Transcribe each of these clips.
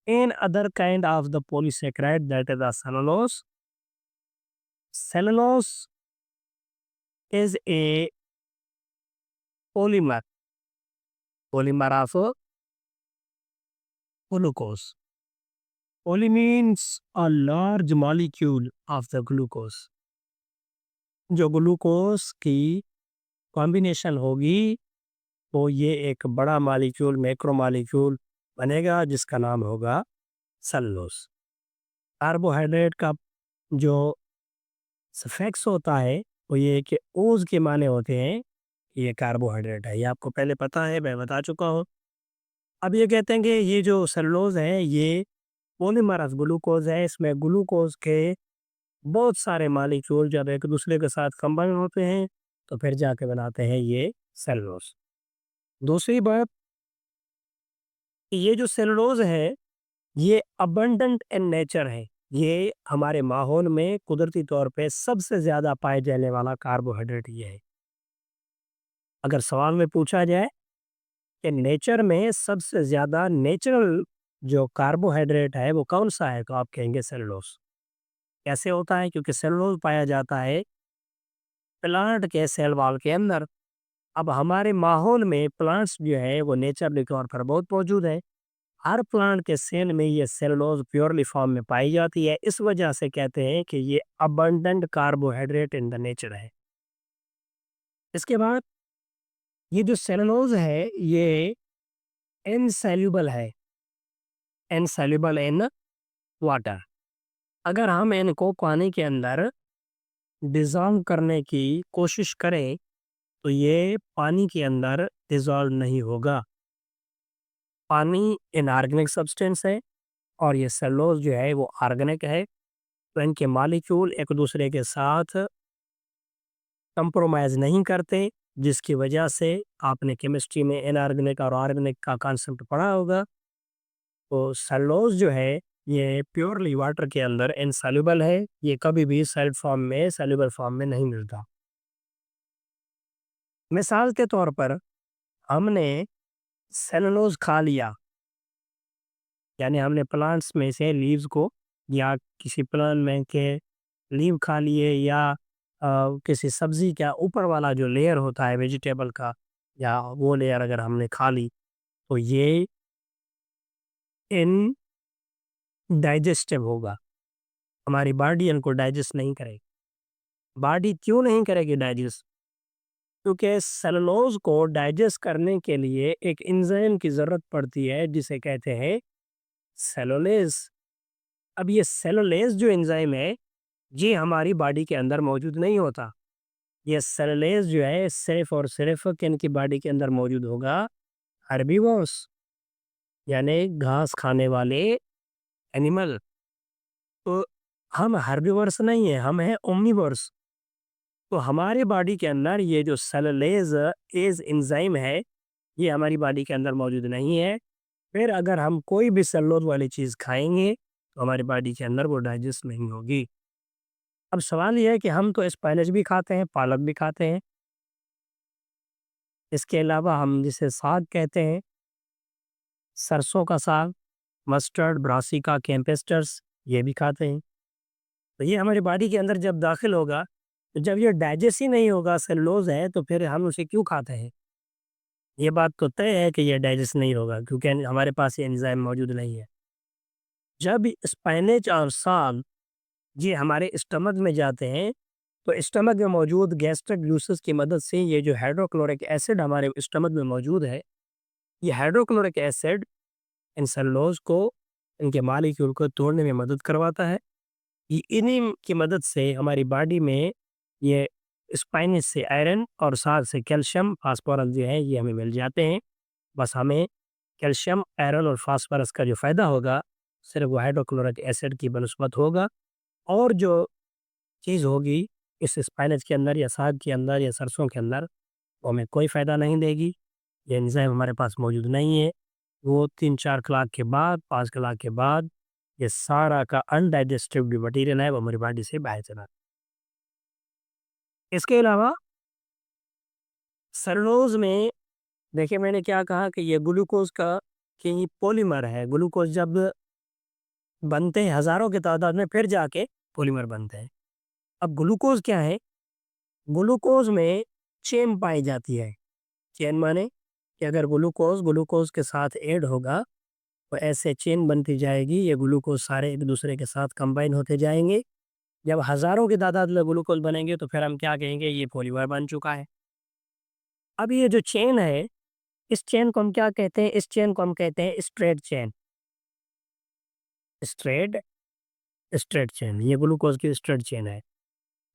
In other kind of the polysaccharide, that is the cellulose. Cellulose is a polymer, polymer of glucose. Poly means a large molecule of the glucose. जो glucose की combination होगी तो ये एक बड़ा molecule macro molecule बनेगा जिसका नाम होगा सेलुलोज। कार्बोहाइड्रेट का जो सफिक्स होता है वो ये कि ओज के माने होते हैं, ये कार्बोहाइड्रेट है, ये आपको पहले पता है, मैं बता चुका हूँ। अब ये कहते हैं कि ये जो सेलुलोज है ये पॉलीमर ऑफ ग्लूकोज है, इसमें ग्लूकोज के बहुत सारे मॉलिक्यूल जब एक दूसरे के साथ कंबाइन होते हैं तो फिर जाके बनाते हैं ये सेलुलोज। दूसरी बात, ये जो सेलुलोज है ये अबंडेंट इन नेचर है, ये हमारे माहौल में कुदरती तौर पे सबसे ज्यादा पाए जाने वाला कार्बोहाइड्रेट ये है। अगर सवाल में पूछा जाए कि नेचर में सबसे ज्यादा नेचुरल जो कार्बोहाइड्रेट है वो कौन सा है, तो आप कहेंगे सेलुलोज। कैसे होता है? क्योंकि सेलुलोज पाया जाता है प्लांट के सेल वॉल के अंदर। अब हमारे माहौल में प्लांट्स जो है वो नेचर तौर पर बहुत मौजूद है। हर प्लांट के सेल में ये सेलुलोज प्योरली फॉर्म में पाई जाती है, इस वजह से कहते हैं कि ये abundant carbohydrate in the nature है। इसके बाद ये जो सेलुलोज है ये इनसॉल्युबल है, इनसॉल्युबल इन वाटर। अगर हम इनको पानी के अंदर डिजॉल्व करने की कोशिश करें तो ये पानी के अंदर डिजॉल्व नहीं होगा। पानी इनऑर्गेनिक सब्सटेंस है और ये सेलुलोज जो है वो ऑर्गेनिक है, तो इनके मॉलिक्यूल एक दूसरे के साथ कंप्रोमाइज़ नहीं करते, जिसकी वजह से आपने केमिस्ट्री में इनऑर्गेनिक और ऑर्गेनिक का कॉन्सेप्ट पढ़ा होगा। तो सेलुलोज जो है ये प्योरली वाटर के अंदर इनसॉल्युबल है, ये कभी भी सॉलिड फॉर्म में सॉल्युबल फॉर्म में नहीं मिलता। मिसाल के तौर पर हमने सेलुलोज खा लिया, यानी हमने प्लांट्स में से लीव्स को या किसी प्लांट में के लीव खा लिए या किसी सब्जी का ऊपर वाला जो लेयर होता है वेजिटेबल का, या वो लेयर अगर हमने खा ली तो ये इन डाइजेस्टिव होगा, हमारी बॉडी इनको डाइजेस्ट नहीं करेगी। बॉडी क्यों नहीं करेगी डाइजेस्ट? क्योंकि सेलुलोज को डाइजेस्ट करने के लिए एक एंजाइम की जरूरत पड़ती है जिसे कहते हैं सेलुलेज। अब ये सेलुलेज जो एंजाइम है ये हमारी बॉडी के अंदर मौजूद नहीं होता। ये सेलुलेज जो है सिर्फ और सिर्फ किन की बॉडी के अंदर मौजूद होगा? हर्बीवोर्स, यानी घास खाने वाले एनिमल। तो हम हर्बीवोर्स नहीं है, हम हैं ओमनीवोर्स। तो हमारे बॉडी के अंदर ये जो सेलुलेज एज एंजाइम है ये हमारी बॉडी के अंदर मौजूद नहीं है। फिर अगर हम कोई भी सेलुलोज वाली चीज़ खाएंगे तो हमारी बॉडी के अंदर वो डाइजेस्ट नहीं होगी। अब सवाल ये है कि हम तो स्पिनच भी खाते हैं, पालक भी खाते हैं, इसके अलावा हम जिसे साग कहते हैं, सरसों का साग, मस्टर्ड, ब्रासिका, कैम्पेस्टर्स, ये भी खाते हैं। तो ये हमारी बॉडी के अंदर जब दाखिल होगा, तो जब ये डाइजेस्ट ही नहीं होगा, सेलुलोज है, तो फिर हम उसे क्यों खाते हैं? ये बात तो तय है कि ये डाइजेस्ट नहीं होगा क्योंकि हमारे पास ये एंजाइम मौजूद नहीं है। जब स्पिनच और साग ये हमारे स्टमक में जाते हैं, तो स्टमक में मौजूद गैस्ट्रिक जूसेस की मदद से ये जो हाइड्रोक्लोरिक एसिड हमारे स्टमक में मौजूद है, ये हाइड्रोक्लोरिक एसिड इन सेलुलोज को, इनके मॉलिक्यूल को तोड़ने में मदद करवाता है। ये इन्हीं की मदद से हमारी बॉडी में ये स्पाइनस से आयरन और साथ से कैल्शियम, फास्फोरस जो है ये हमें मिल जाते हैं। बस हमें कैल्शियम, आयरन और फास्फोरस का जो फ़ायदा होगा, सिर्फ़ वो हाइड्रोक्लोरिक एसिड की बनस्पत होगा, और जो चीज़ होगी इस स्पाइनच के अंदर या साग के अंदर या सरसों के अंदर, वो हमें कोई फ़ायदा नहीं देगी। ये एंज़ाइम हमारे पास मौजूद नहीं है। वो 3-4 कलाक के बाद, 5 कलाक के बाद ये सारा का अनडाइजेस्टिव जो मटीरियल है वो हमारी बॉडी से बाहर चला। इसके अलावा सेलुलोज़ में देखिए मैंने क्या कहा कि ये ग्लूकोज़ का कि ये पॉलीमर है। ग्लूकोज़ जब बनते हैं हज़ारों की तादाद में, फिर जाके पॉलीमर बनते हैं। अब ग्लूकोज़ क्या है? ग्लूकोज़ में चेन पाई जाती है। चेन माने कि अगर ग्लूकोज़ के साथ ऐड होगा, तो ऐसे चेन बनती जाएगी, ये ग्लूकोज़ सारे एक-दूसरे के साथ कंबाइन होते जाएँगे। जब हज़ारों की तादाद में ग्लूकोज़ बनेंगे, तो फिर हम क्या कहेंगे? ये पॉलीमर बन चुका है। अब ये जो चेन है, इस चेन को हम क्या कहते हैं? इस चेन को हम कहते हैं straight chain. Straight straight chain, ये ग्लूकोज़ की स्ट्रेट चेन है।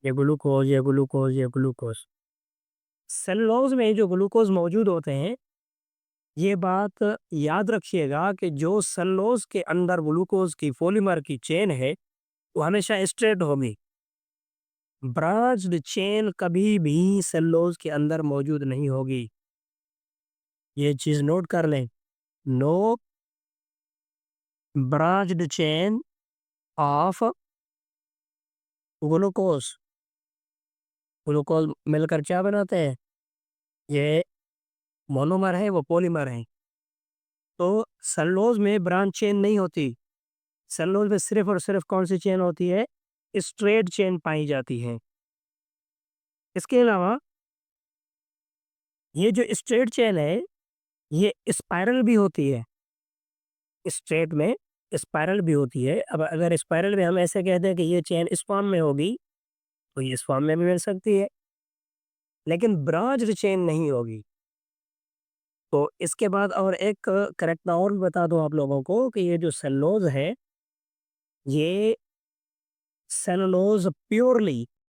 ये ग्लूकोज़, ये ग्लूकोज़, ये ग्लूकोज़। सेलुलोज़ में जो ग्लूकोज़ मौजूद होते हैं, ये बात याद रखिएगा कि जो सेलुलोज़ के अंदर ग्लूकोज़ की पॉलीमर की चेन है, वो हमेशा स्ट्रेट होगी। ब्रांच्ड चेन कभी भी सेलुलोज़ के अंदर मौजूद नहीं होगी। ये चीज़ नोट कर लें। No branched chain of glucose. Glucose मिलकर क्या बनाते हैं? ये मोनोमर है, वो पॉलीमर है। तो सेलुलोज़ में ब्रांच चेन नहीं होती। सेलुलोज़ में सिर्फ़ और सिर्फ़ कौन-सी चेन होती है? स्ट्रेट चेन पाई जाती है। इसके अलावा ये जो स्ट्रेट चेन है, ये स्पाइरल भी होती है। स्ट्रेट में स्पाइरल भी होती है। अब अगर स्पाइरल में हम ऐसे कह दें कि ये चेन इस फॉर्म में होगी, तो ये इस फॉर्म में भी मिल सकती है, लेकिन ब्रांच्ड चेन नहीं होगी। तो इसके बाद और एक करेक्ट मैं और भी बता दूँ आप लोगों को कि ये जो सेलुलोज़ है, ये सेलुलोज़ प्योरली